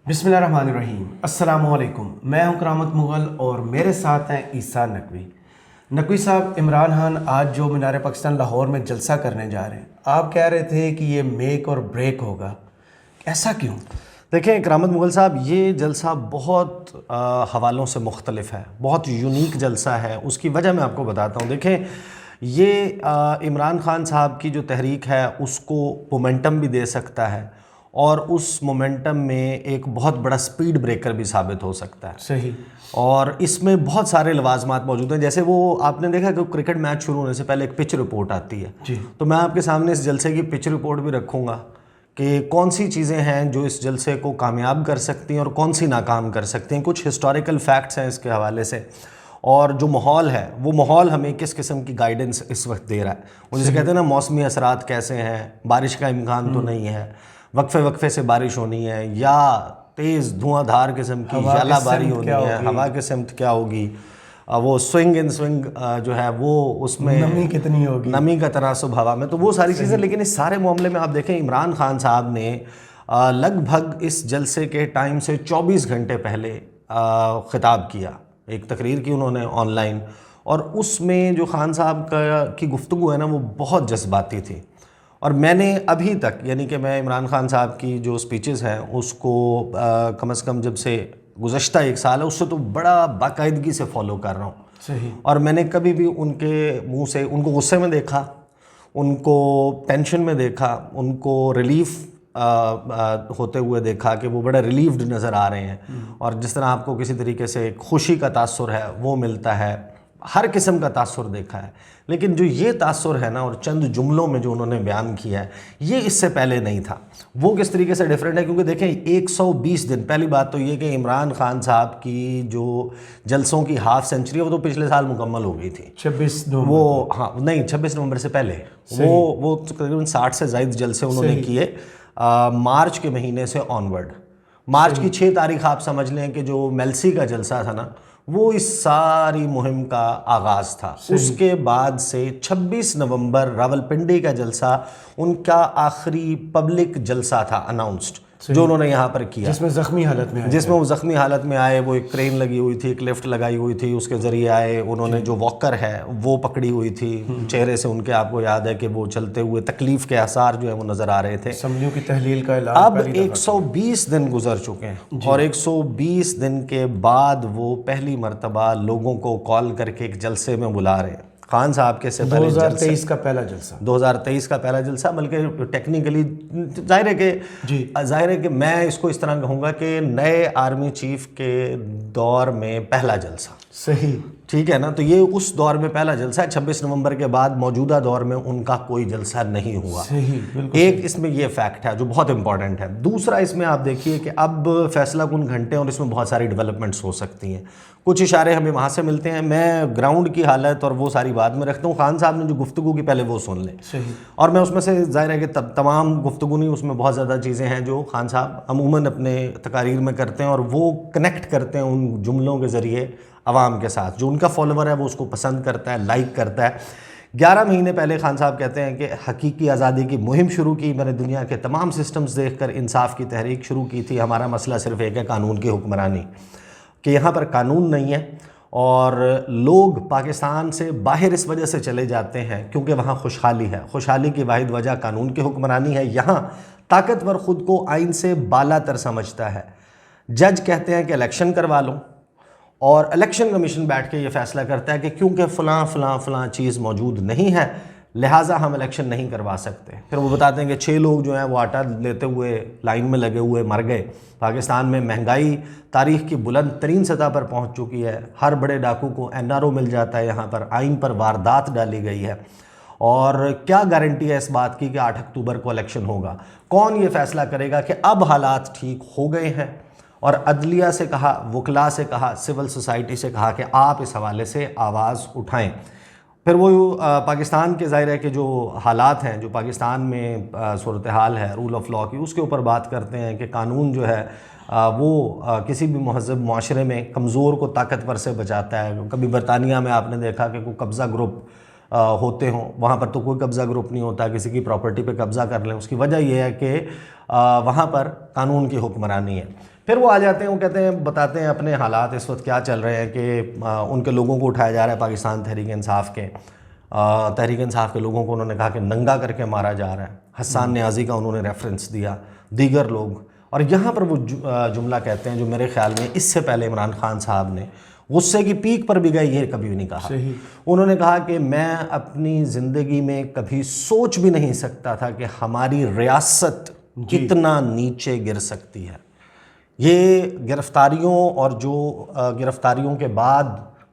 بسم اللہ الرحمن الرحیم۔ السلام علیکم، میں ہوں کرامت مغل اور میرے ساتھ ہیں عیسیٰ نقوی۔ نقوی صاحب، عمران خان آج جو مینار پاکستان لاہور میں جلسہ کرنے جا رہے ہیں، آپ کہہ رہے تھے کہ یہ میک اور بریک ہوگا، ایسا کیوں؟ دیکھیں کرامت مغل صاحب، یہ جلسہ بہت حوالوں سے مختلف ہے، بہت یونیک جلسہ ہے۔ اس کی وجہ میں آپ کو بتاتا ہوں۔ دیکھیں، یہ عمران خان صاحب کی جو تحریک ہے اس کو مومنٹم بھی دے سکتا ہے اور اس مومنٹم میں ایک بہت بڑا سپیڈ بریکر بھی ثابت ہو سکتا ہے۔ صحیح۔ اور اس میں بہت سارے لوازمات موجود ہیں، جیسے وہ آپ نے دیکھا کہ کرکٹ میچ شروع ہونے سے پہلے ایک پچ رپورٹ آتی ہے، جی، تو میں آپ کے سامنے اس جلسے کی پچ رپورٹ بھی رکھوں گا کہ کون سی چیزیں ہیں جو اس جلسے کو کامیاب کر سکتی ہیں اور کون سی ناکام کر سکتی ہیں۔ کچھ ہسٹوریکل فیکٹس ہیں اس کے حوالے سے، اور جو ماحول ہے وہ ماحول ہمیں کس قسم کی گائیڈنس اس وقت دے رہا ہے۔ وہ جسے کہتے ہیں نا، موسمی اثرات کیسے ہیں، بارش کا امکان تو نہیں ہے، وقفے سے بارش ہونی ہے، یا تیز دھواں دھار قسم کی ژالہ باری ہونی ہے، ہوا کی سمت کیا ہوگی، وہ سوئنگ ان سوئنگ جو ہے وہ اس میں نمی کتنی ہوگی، نمی کا تناسب ہوا میں، تو وہ ساری چیزیں۔ لیکن اس سارے معاملے میں آپ دیکھیں، عمران خان صاحب نے لگ بھگ اس جلسے کے ٹائم سے 24 گھنٹے پہلے خطاب کیا، ایک تقریر کی انہوں نے آن لائن، اور اس میں جو خان صاحب کی گفتگو ہے نا وہ بہت جذباتی تھی۔ اور میں نے ابھی تک، یعنی کہ میں عمران خان صاحب کی جو سپیچز ہیں اس کو کم از کم جب سے گزشتہ 1 سال ہے اس سے تو بڑا باقاعدگی سے فالو کر رہا ہوں۔ صحیح۔ اور میں نے کبھی بھی ان کے منہ سے ان کو غصے میں دیکھا، ان کو ٹینشن میں دیکھا، ان کو ریلیف ہوتے ہوئے دیکھا کہ وہ بڑا ریلیفڈ نظر آ رہے ہیں، اور جس طرح آپ کو کسی طریقے سے خوشی کا تاثر ہے وہ ملتا ہے، ہر قسم کا تاثر دیکھا ہے۔ لیکن جو یہ تاثر ہے نا، اور چند جملوں میں جو انہوں نے بیان کیا ہے، یہ اس سے پہلے نہیں تھا۔ وہ کس طریقے سے ڈیفرنٹ ہے؟ کیونکہ دیکھیں 120 دن، پہلی بات تو یہ کہ عمران خان صاحب کی جو جلسوں کی ہاف سینچری ہے وہ تو پچھلے سال مکمل ہو گئی تھی، 26 وہ ہاں نہیں 26 نومبر سے پہلے وہ تقریباً 60 سے زائد جلسے انہوں نے کیے مارچ کے مہینے سے آنورڈ۔ مارچ کی 6 تاریخ آپ سمجھ لیں کہ جو میلسی کا جلسہ تھا نا، وہ اس ساری مہم کا آغاز تھا۔ اس کے بعد سے 26 نومبر راولپنڈی کا جلسہ ان کا آخری پبلک جلسہ تھا اناؤنسڈ، جو انہوں نے یہاں پر کیا، جس میں زخمی حالت میں آئے، جس میں وہ زخمی حالت میں آئے۔ وہ ایک کرین لگی ہوئی تھی، ایک لفٹ لگائی ہوئی تھی، اس کے ذریعے آئے۔ انہوں نے جو واکر ہے وہ پکڑی ہوئی تھی، چہرے سے ان کے آپ کو یاد ہے کہ وہ چلتے ہوئے تکلیف کے آثار جو ہیں وہ نظر آ رہے تھے۔ اسمبلیوں کی تحلیل کا اعلان اب 120 دن گزر چکے ہیں، اور 120 دن کے بعد وہ پہلی مرتبہ لوگوں کو کال کر کے ایک جلسے میں بلا رہے ہیں۔ خان صاحب کے سے پہلے 2023 کا پہلا جلسہ، 2023 کا پہلا جلسہ، بلکہ ٹیکنیکلی ظاہر ہے کہ میں اس کو اس طرح کہوں گا کہ نئے آرمی چیف کے دور میں پہلا جلسہ۔ صحیح، ٹھیک ہے نا، تو یہ اس دور میں پہلا جلسہ ہے۔ 26 نومبر کے بعد موجودہ دور میں ان کا کوئی جلسہ نہیں ہوا۔ صحیح، بالکل۔ ایک اس میں یہ فیکٹ ہے جو بہت امپورٹنٹ ہے۔ دوسرا، اس میں آپ دیکھیے کہ اب فیصلہ کن گھنٹے اور اس میں بہت ساری ڈیولپمنٹس ہو سکتی ہیں، کچھ اشارے ہمیں وہاں سے ملتے ہیں۔ میں گراؤنڈ کی حالت اور وہ ساری بات میں رکھتا ہوں، خان صاحب نے جو گفتگو کی پہلے وہ سن لیں، صحیح، اور میں اس میں سے ظاہر ہے کہ تمام گفتگو نہیں، اس میں بہت زیادہ چیزیں ہیں جو خان صاحب عموماً اپنے تقاریر میں کرتے ہیں، اور وہ کنیکٹ کرتے ہیں ان جملوں کے ذریعے عوام کے ساتھ۔ جو ان کا فالوور ہے وہ اس کو پسند کرتا ہے، لائک کرتا ہے۔ 11 مہینے پہلے خان صاحب کہتے ہیں کہ حقیقی آزادی کی مہم شروع کی، میں نے دنیا کے تمام سسٹمز دیکھ کر انصاف کی تحریک شروع کی تھی، ہمارا مسئلہ صرف ایک ہے، قانون کی حکمرانی، کہ یہاں پر قانون نہیں ہے، اور لوگ پاکستان سے باہر اس وجہ سے چلے جاتے ہیں کیونکہ وہاں خوشحالی ہے، خوشحالی کی واحد وجہ قانون کی حکمرانی ہے۔ یہاں طاقتور خود کو آئین سے بالا تر سمجھتا ہے، جج کہتے ہیں کہ الیکشن کروا لو، اور الیکشن کمیشن بیٹھ کے یہ فیصلہ کرتا ہے کہ کیونکہ فلاں چیز موجود نہیں ہے لہٰذا ہم الیکشن نہیں کروا سکتے۔ پھر وہ بتاتے ہیں کہ 6 لوگ جو ہیں وہ آٹا لیتے ہوئے لائن میں لگے ہوئے مر گئے۔ پاکستان میں مہنگائی تاریخ کی بلند ترین سطح پر پہنچ چکی ہے، ہر بڑے ڈاکو کو NRO مل جاتا ہے، یہاں پر آئین پر واردات ڈالی گئی ہے، اور کیا گارنٹی ہے اس بات کی کہ 8 اکتوبر کو الیکشن ہوگا؟ کون یہ فیصلہ کرے گا کہ اب حالات ٹھیک ہو گئے ہیں؟ اور عدلیہ سے کہا، وکلاء سے کہا، سول سوسائٹی سے کہا کہ آپ اس حوالے سے آواز اٹھائیں۔ پھر وہ پاکستان کے ظاہر ہے کہ جو حالات ہیں، جو پاکستان میں صورتحال ہے رول آف لاء کی، اس کے اوپر بات کرتے ہیں کہ قانون جو ہے وہ کسی بھی مہذب معاشرے میں کمزور کو طاقتور سے بچاتا ہے۔ کبھی برطانیہ میں آپ نے دیکھا کہ کوئی قبضہ گروپ ہوتے ہوں، وہاں پر تو کوئی قبضہ گروپ نہیں ہوتا، کسی کی پراپرٹی پہ قبضہ کر لیں۔ اس کی وجہ یہ ہے کہ وہاں پر قانون کی حکمرانی ہے۔ پھر وہ آ جاتے ہیں, وہ کہتے ہیں, بتاتے ہیں اپنے حالات اس وقت کیا چل رہے ہیں کہ ان کے لوگوں کو اٹھایا جا رہا ہے پاکستان تحریک انصاف کے لوگوں کو انہوں نے کہا کہ ننگا کر کے مارا جا رہا ہے. حسان نیازی کا انہوں نے ریفرنس دیا, دیگر لوگ. اور یہاں پر وہ جملہ کہتے ہیں جو میرے خیال میں اس سے پہلے عمران خان صاحب نے غصے کی پیک پر بھی گئے یہ کبھی بھی نہیں کہا. انہوں نے کہا کہ میں اپنی زندگی میں کبھی سوچ بھی نہیں سکتا تھا کہ ہماری ریاست کتنا نیچے گر سکتی ہے. یہ گرفتاریوں اور جو گرفتاریوں کے بعد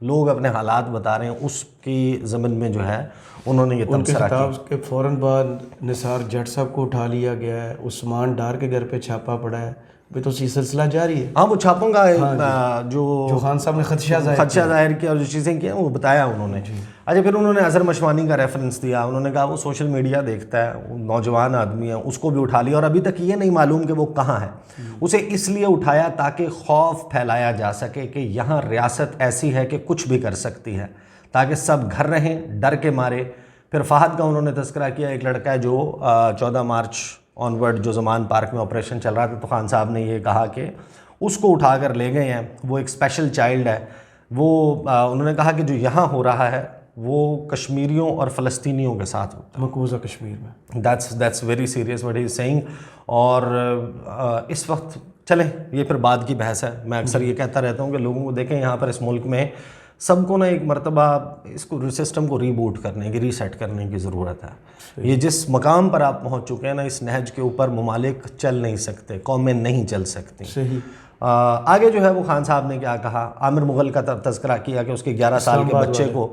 لوگ اپنے حالات بتا رہے ہیں اس کی ضمن میں جو ہے انہوں نے یہ تبصرہ کیا. خطاب کے فوراً بعد نثار جٹ صاحب کو اٹھا لیا گیا ہے, عثمان ڈار کے گھر پہ چھاپا پڑا ہے, ابھی تو یہ سلسلہ جاری ہے. ہاں, وہ چھاپوں کا جو خان صاحب نے خدشہ ظاہر کیا اور جو چیزیں کی ہیں وہ بتایا انہوں نے. اچھا, پھر انہوں نے اظہر مشوانی کا ریفرنس دیا. انہوں نے کہا وہ سوشل میڈیا دیکھتا ہے, وہ نوجوان آدمی ہے, اس کو بھی اٹھا لیا اور ابھی تک یہ نہیں معلوم کہ وہ کہاں ہے. اسے اس لیے اٹھایا تاکہ خوف پھیلایا جا سکے کہ یہاں ریاست ایسی ہے کہ کچھ بھی کر سکتی ہے, تاکہ سب گھر رہیں ڈر کے مارے. پھر فہد کا انہوں نے تذکرہ کیا, ایک لڑکا ہے جو 14 مارچ آن ورڈ جو زمان پارک میں آپریشن چل رہا تھا, تو خان صاحب نے یہ کہا کہ اس کو اٹھا کر لے گئے ہیں, وہ ایک اسپیشل چائلڈ ہے. وہ انہوں نے کہا کہ جو یہاں ہو رہا ہے وہ کشمیریوں اور فلسطینیوں کے ساتھ ہوتا ہے, مقبوضہ کشمیر میں. That's very serious what he is seeing. اور اس وقت چلیں یہ پھر بعد کی بحث ہے. میں اکثر یہ کہتا رہتا ہوں کہ لوگوں کو دیکھیں یہاں پر اس ملک میں سب کو نا ایک مرتبہ اس کو سسٹم کو ریبوٹ کرنے کی, ریسیٹ کرنے کی ضرورت ہے. یہ جس مقام پر آپ پہنچ چکے ہیں نا, اس نہج کے اوپر ممالک چل نہیں سکتے, قومیں نہیں چل سکتی. صحیح. آگے جو ہے وہ خان صاحب نے کیا کہا, عامر مغل کا تذکرہ کیا کہ اس کے 11 سال کے بچے کو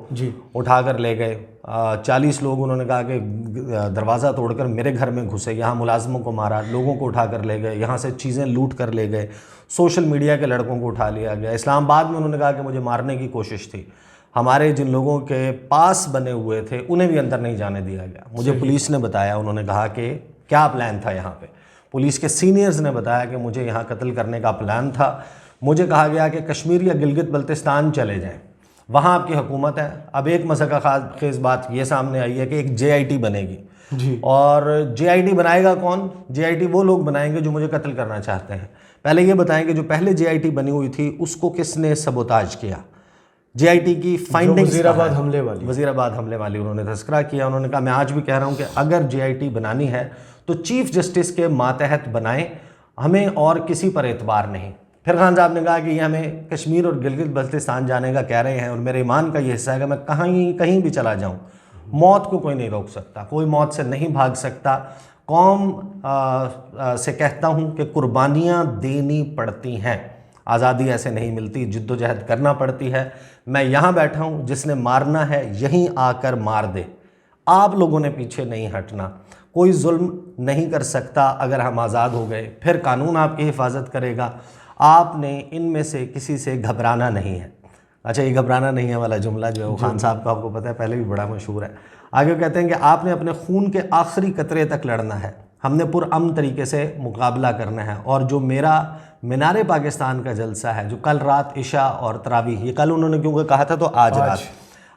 اٹھا کر لے گئے. 40 لوگ انہوں نے کہا کہ دروازہ توڑ کر میرے گھر میں گھسے, یہاں ملازموں کو مارا, لوگوں کو اٹھا کر لے گئے, یہاں سے چیزیں لوٹ کر لے گئے, سوشل میڈیا کے لڑکوں کو اٹھا لیا گیا. اسلام آباد میں انہوں نے کہا کہ مجھے مارنے کی کوشش تھی, ہمارے جن لوگوں کے پاس بنے ہوئے تھے انہیں بھی اندر نہیں جانے دیا گیا. مجھے پولیس نے بتایا, انہوں نے کہا کہ کیا پلان تھا یہاں پہ, پولیس کے سینئرز نے بتایا کہ مجھے یہاں قتل کرنے کا پلان تھا. مجھے کہا گیا کہ کشمیر یا گلگت بلتستان چلے جائیں, وہاں آپ کی حکومت ہے. اب ایک مسئلہ خیز بات یہ سامنے آئی ہے کہ ایک JIT بنے گی, اور JIT بنائے گا کون؟ JIT وہ لوگ بنائیں گے جو مجھے قتل کرنا چاہتے ہیں. پہلے یہ بتائیں کہ جو پہلے JIT بنی ہوئی تھی اس کو کس نے سبوتاج کیا؟ JIT کی فائنڈنگز, وزیر آباد حملے والی انہوں نے تذکرہ کیا. انہوں نے کہا میں آج بھی کہہ رہا ہوں کہ اگر JIT بنانی ہے تو چیف جسٹس کے ماتحت بنائیں, ہمیں اور کسی پر اعتبار نہیں. پھر خان صاحب نے کہا کہ یہ ہمیں کشمیر اور گلگت بلتستان جانے کا کہہ رہے ہیں, اور میرے ایمان کا یہ حصہ ہے کہ میں کہیں بھی چلا جاؤں, موت کو کوئی نہیں روک سکتا, کوئی موت سے نہیں بھاگ سکتا. قوم سے کہتا ہوں کہ قربانیاں دینی پڑتی ہیں, آزادی ایسے نہیں ملتی, جد و جہد کرنا پڑتی ہے. میں یہاں بیٹھا ہوں, جس نے مارنا ہے یہیں آ کر مار دے, آپ لوگوں نے پیچھے نہیں ہٹنا. کوئی ظلم نہیں کر سکتا اگر ہم آزاد ہو گئے, پھر قانون آپ کی حفاظت کرے گا. آپ نے ان میں سے کسی سے گھبرانا نہیں ہے. اچھا, یہ گھبرانا نہیں ہے والا جملہ جو ہے وہ خان صاحب کو آپ کو پتہ ہے پہلے بھی بڑا مشہور ہے. آگے کہتے ہیں کہ آپ نے اپنے خون کے آخری قطرے تک لڑنا ہے, ہم نے پرامن طریقے سے مقابلہ کرنا ہے. اور جو میرا مینار پاکستان کا جلسہ ہے جو کل رات عشاء اور تراویح, یہ کل انہوں نے کیونکہ کہا تھا تو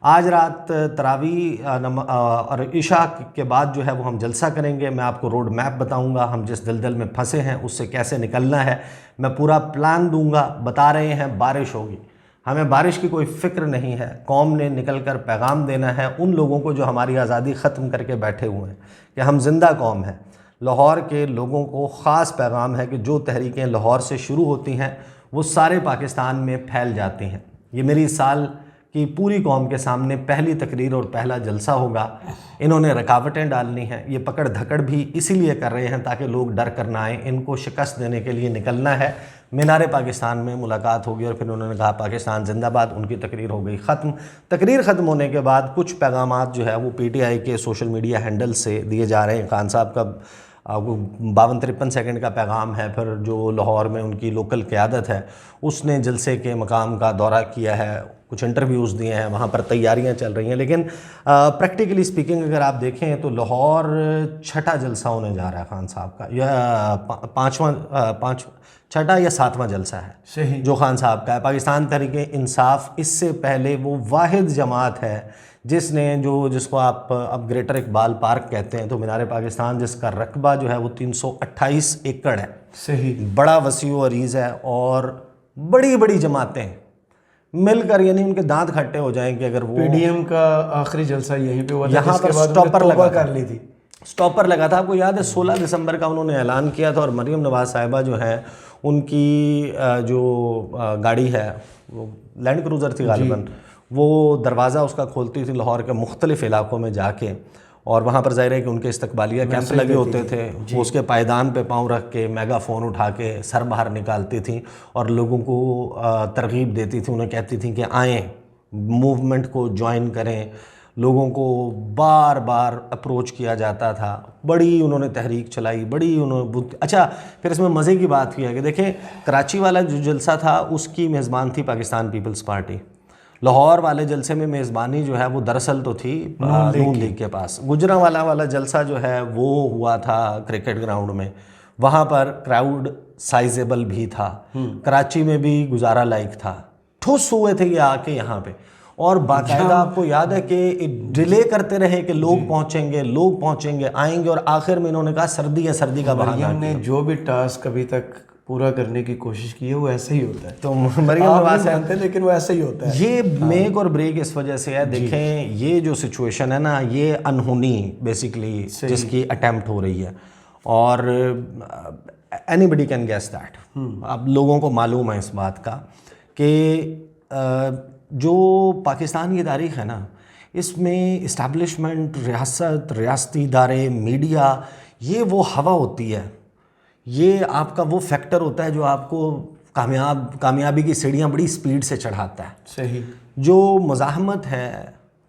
آج رات تراویح اور عشاء کے بعد جو ہے وہ ہم جلسہ کریں گے. میں آپ کو روڈ میپ بتاؤں گا, ہم جس دلدل میں پھنسے ہیں اس سے کیسے نکلنا ہے, میں پورا پلان دوں گا. بتا رہے ہیں بارش ہوگی, ہمیں بارش کی کوئی فکر نہیں ہے. قوم نے نکل کر پیغام دینا ہے ان لوگوں کو جو ہماری آزادی ختم کر کے بیٹھے ہوئے ہیں کہ ہم زندہ قوم ہیں. لاہور کے لوگوں کو خاص پیغام ہے کہ جو تحریکیں لاہور سے شروع ہوتی ہیں وہ سارے پاکستان میں پھیل جاتی ہیں. یہ میری سال کی پوری قوم کے سامنے پہلی تقریر اور پہلا جلسہ ہوگا. انہوں نے رکاوٹیں ڈالنی ہیں, یہ پکڑ دھکڑ بھی اسی لیے کر رہے ہیں تاکہ لوگ ڈر کر نہ آئیں. ان کو شکست دینے کے لیے نکلنا ہے. مینار پاکستان میں ملاقات ہوگی, اور پھر انہوں نے کہا پاکستان زندہ باد. ان کی تقریر ہو گئی ختم. تقریر ختم ہونے کے بعد کچھ پیغامات جو ہے وہ PTI کے سوشل میڈیا ہینڈل سے دیے جا رہے ہیں. خان صاحب کا 52-53 سیکنڈ کا پیغام ہے. پھر جو لاہور میں ان کی لوکل قیادت ہے اس نے جلسے کے مقام کا دورہ کیا ہے, کچھ انٹرویوز دیے ہیں, وہاں پر تیاریاں چل رہی ہیں. لیکن پریکٹیکلی سپیکنگ اگر آپ دیکھیں تو لاہور 6ٹھا جلسہ ہونے جا رہا ہے خان صاحب کا, یا 6ٹھا یا 7واں جلسہ ہے صحیح جو خان صاحب کا ہے. پاکستان تحریک انصاف اس سے پہلے وہ واحد جماعت ہے جس نے جس کو آپ اب گریٹر اقبال پارک کہتے ہیں، تو مینار پاکستان جس کا رقبہ جو ہے وہ 328 ایکڑ ہے، صحیح، بڑا وسیع و عریض ہے، اور بڑی بڑی جماعتیں مل کر، یعنی ان کے دانت کھٹے ہو جائیں کہ اگر وہ پی ڈی ایم کا آخری جلسہ یہیں پہ ہوا تھا، یہاں جس کے پر بعد انہوں نے سٹاپر توبہ لگا کر تھا، لی تھی. سٹاپر لگا تھا. آپ کو یاد ہے 16 دسمبر کا انہوں نے اعلان کیا تھا، اور مریم نواز صاحبہ جو ہیں ان کی جو گاڑی ہے وہ لینڈ کروزر تھی غالباً، وہ دروازہ اس کا کھولتی تھی لاہور کے مختلف علاقوں میں جا کے، اور وہاں پر ظاہر ہے کہ ان کے استقبالیہ کیمپ لگے ہوتے تھے، وہ اس کے پائیدان پہ پاؤں رکھ کے میگا فون اٹھا کے سر باہر نکالتی تھیں اور لوگوں کو ترغیب دیتی تھیں، انہیں کہتی تھیں کہ آئیں موومنٹ کو جوائن کریں. لوگوں کو بار بار اپروچ کیا جاتا تھا، بڑی انہوں نے تحریک چلائی، بڑی اچھا پھر اس میں مزے کی بات یہ ہے کہ دیکھیں کراچی والا جو جلسہ تھا اس کی میزبان تھی پاکستان پیپلز پارٹی، لاہور والے جلسے میں میزبانی جو ہے وہ دراصل تو تھی نون لیگ کے پاس. گجرانوالہ والا جلسہ جو ہے وہ ہوا تھا کرکٹ گراؤنڈ میں، وہاں پر کراؤڈ سائزیبل بھی تھا، کراچی میں بھی گزارا لائق تھا. ٹھوس ہوئے تھے یہ آ کے یہاں پہ، اور باقاعدہ آپ کو یاد ہے کہ ڈیلے کرتے رہے کہ لوگ پہنچیں گے آئیں گے، اور آخر میں انہوں نے کہا سردی ہے، سردی کا بہانہ. مریم نے جو بھی ٹاسک ابھی تک پورا کرنے کی کوشش کی ہے وہ ایسے ہی ہوتا ہے. تو مریم نواز مانتے لیکن وہ ایسے ہی ہوتا ہے. یہ میک اور بریک اس وجہ سے ہے. دیکھیں یہ جو سچویشن ہے نا، یہ انہونی بیسیکلی جس کی اٹیمپٹ ہو رہی ہے، اور anybody can guess that. اب لوگوں کو معلوم ہے اس بات کا کہ جو پاکستان کی تاریخ ہے نا، اس میں اسٹیبلشمنٹ، ریاست، ریاستی ادارے، میڈیا، یہ وہ ہوا ہوتی ہے، یہ آپ کا وہ فیکٹر ہوتا ہے جو آپ کو کامیابی کی سیڑھیاں بڑی سپیڈ سے چڑھاتا ہے. صحیح. جو مزاحمت ہے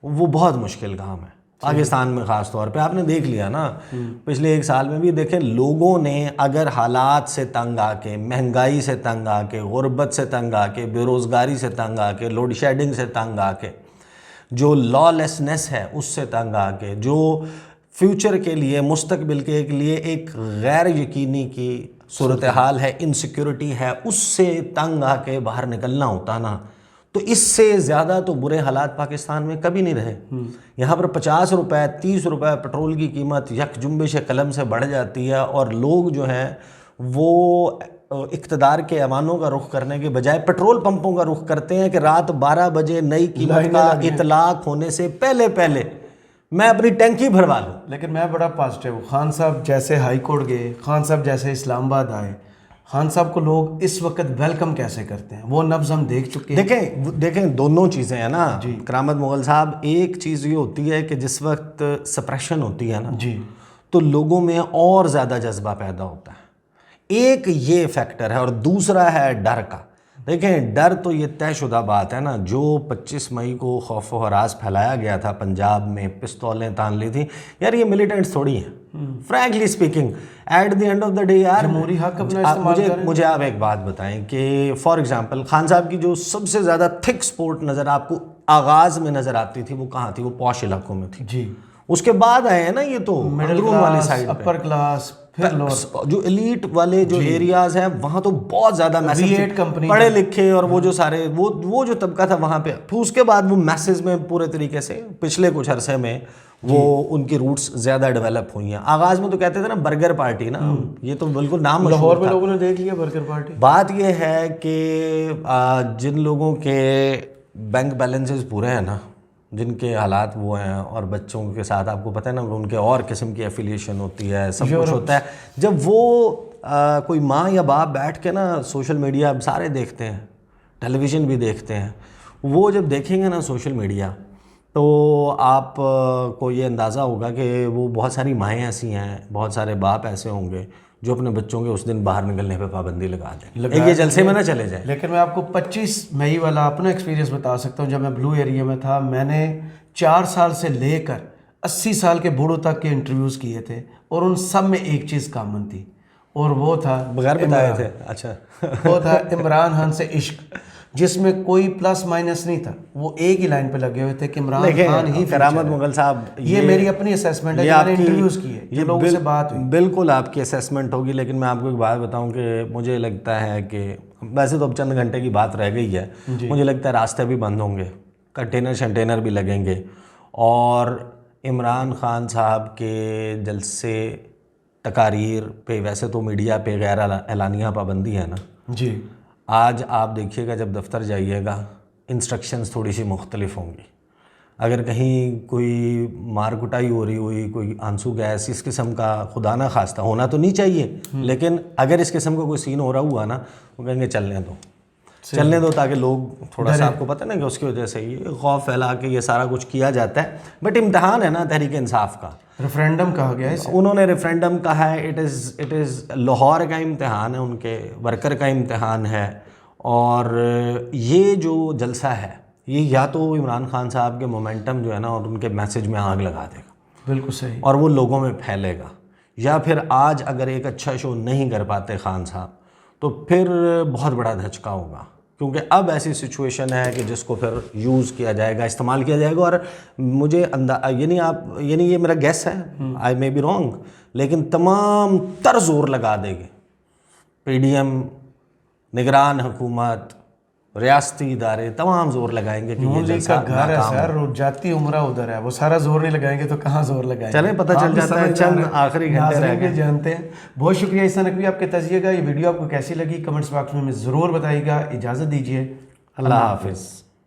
وہ بہت مشکل کام ہے پاکستان میں، خاص طور پہ آپ نے دیکھ لیا نا پچھلے 1 سال میں بھی. دیکھیں لوگوں نے اگر حالات سے تنگ آ کے، مہنگائی سے تنگ آ کے، غربت سے تنگ آ کے، بے روزگاری سے تنگ آ کے، لوڈ شیڈنگ سے تنگ آ کے، جو لا لیسنس ہے اس سے تنگ آ کے، جو فیوچر کے لیے، مستقبل کے لیے ایک غیر یقینی کی صورتحال ہے، انسیکیورٹی ہے، اس سے تنگ آ کے باہر نکلنا ہوتا نا، تو اس سے زیادہ تو برے حالات پاکستان میں کبھی نہیں رہے. یہاں پر 50 روپے 30 روپے پٹرول کی قیمت یک جنبش قلم سے بڑھ جاتی ہے، اور لوگ جو ہیں وہ اقتدار کے ایوانوں کا رخ کرنے کے بجائے پیٹرول پمپوں کا رخ کرتے ہیں کہ رات 12 بجے نئی قیمت کا اطلاق ہونے سے پہلے میں اپنی ٹینکی بھروا لوں. لیکن میں بڑا پازیٹیو، خان صاحب جیسے ہائی کورٹ گئے، خان صاحب جیسے اسلام آباد آئے، خان صاحب کو لوگ اس وقت ویلکم کیسے کرتے ہیں، وہ نبض ہم دیکھ چکے ہیں. دیکھیں دونوں چیزیں ہیں نا کرامت مغل صاحب. ایک چیز یہ ہوتی ہے کہ جس وقت سپریشن ہوتی ہے نا تو لوگوں میں اور زیادہ جذبہ پیدا ہوتا ہے، ایک یہ فیکٹر ہے، اور دوسرا ہے ڈر کا. دیکھیں ڈر تو یہ طے شدہ بات ہے نا، جو 25 مئی کو خوف و ہراس پھیلایا گیا تھا پنجاب میں، پستولیں تان لی تھیں، یار یہ ملیٹنٹس تھوڑی ہیں frankly speaking. At the end of the day یار جمہوری حق اپنا استعمال کریں. مجھے آپ ایک بات بتائیں کہ فار ایگزامپل خان صاحب کی جو سب سے زیادہ تھک سپورٹ نظر آپ کو آغاز میں نظر آتی تھی وہ کہاں تھی؟ وہ پوش علاقوں میں تھی. جی. اس کے بعد آئے ہیں نا یہ تو اندرون والی سائڈ، اپر کلاس، جو ایلیٹ والے جو ایریاز ہیں وہاں تو بہت زیادہ میسز، پڑھے لکھے اور وہ جو سارے وہ جو طبقہ تھا وہاں پہ. پھر اس کے بعد وہ میسز میں پورے طریقے سے پچھلے کچھ عرصے میں وہ ان کی روٹس زیادہ ڈیولپ ہوئی ہیں. آغاز میں تو کہتے تھے نا برگر پارٹی نا، یہ تو بالکل نام لاہور میں لوگوں نے دیکھ لیا برگر پارٹی. بات یہ ہے کہ جن لوگوں کے بینک بیلنسز پورے ہیں نا، جن کے حالات وہ ہیں، اور بچوں کے ساتھ آپ کو پتہ ہے نا ان کے اور قسم کی ایفیلیشن ہوتی ہے، سب کچھ ہوتا ہے. جب وہ کوئی ماں یا باپ بیٹھ کے نا سوشل میڈیا اب سارے دیکھتے ہیں، ٹیلی ویژن بھی دیکھتے ہیں، وہ جب دیکھیں گے نا سوشل میڈیا تو آپ کو یہ اندازہ ہوگا کہ وہ بہت ساری مائیں ایسی ہیں، بہت سارے باپ ایسے ہوں گے جو اپنے بچوں کے اس دن باہر نکلنے پہ پابندی لگا دیں، یہ جلسے میں نہ چلے جائیں. لیکن میں آپ کو 25 مئی والا اپنا ایکسپیرینس بتا سکتا ہوں. جب میں بلو ایریا میں تھا، میں نے 4 سال سے لے کر 80 سال کے بوڑھوں تک کے انٹرویوز کیے تھے، اور ان سب میں ایک چیز کامن تھی، اور وہ تھا بغیر بتائے تھے. اچھا وہ تھا عمران خان سے عشق، جس میں کوئی پلس مائنس نہیں تھا. وہ ایک ہی لائن پہ لگے ہوئے تھے کہ عمران خان ہی. کرامت مغل صاحب یہ میری اپنی اسیسمنٹ ہے، میں نے انٹرویوز کیے، یہ لوگوں سے بات ہوئی. بالکل آپ کی اسیسمنٹ ہوگی، لیکن میں آپ کو ایک بات بتاؤں کہ مجھے لگتا ہے کہ ویسے تو اب چند گھنٹے کی بات رہ گئی ہے، مجھے لگتا ہے راستے بھی بند ہوں گے، کنٹینر شنٹینر بھی لگیں گے، اور عمران خان صاحب کے جلسے تقاریر پہ ویسے تو میڈیا پہ غیر اعلانیہ پابندی ہے نا جی، آج آپ دیکھیے گا جب دفتر جائیے گا انسٹرکشنز تھوڑی سی مختلف ہوں گی. اگر کہیں کوئی مار کٹائی ہو رہی ہوئی, کوئی آنسو گیس اس قسم کا خدا نہ خواستہ ہونا تو نہیں چاہیے, لیکن اگر اس قسم کا کوئی سین ہو رہا ہوا نا وہ کہیں گے چلنے دو تاکہ لوگ تھوڑا سا, آپ کو پتہ نا کہ اس کی وجہ سے یہ خوف پھیلا کے یہ سارا کچھ کیا جاتا ہے. بٹ امتحان ہے نا تحریک انصاف کا, ریفرینڈم کہا گیا ہے, انہوں نے ریفرینڈم کہا ہے. اٹ از لاہور کا امتحان ہے, ان کے ورکر کا امتحان ہے. اور یہ جو جلسہ ہے یہ یا تو عمران خان صاحب کے مومنٹم جو ہے نا اور ان کے میسج میں آگ لگا دے گا, بالکل صحیح, اور وہ لوگوں میں پھیلے گا, یا پھر آج اگر ایک اچھا شو نہیں کر پاتے خان صاحب تو پھر بہت بڑا دھچکا ہوگا, کیونکہ اب ایسی سچویشن ہے کہ جس کو پھر یوز کیا جائے گا, استعمال کیا جائے گا. اور مجھے یعنی یہ میرا گیس ہے, آئی مے بی رانگ, لیکن تمام تر زور لگا دے گے پی ڈی ایم, نگران حکومت, ریاستی ادارے, تمام زور لگائیں گے کہ یہ جلسہ گھر ہے سر, جاتی عمرہ ادھر ہے, وہ سارا زور نہیں لگائیں گے تو کہاں زور لگائیں گے. چلیں پتہ چل جاتا ہے, چند آخری گھنٹے رہ گئے. جانتے ہیں. بہت شکریہ عیسیٰ نقوی آپ کے تجزیے کا. یہ ویڈیو آپ کو کیسی لگی کمنٹس باکس میں ضرور بتائیے گا. اجازت دیجیے, اللہ حافظ.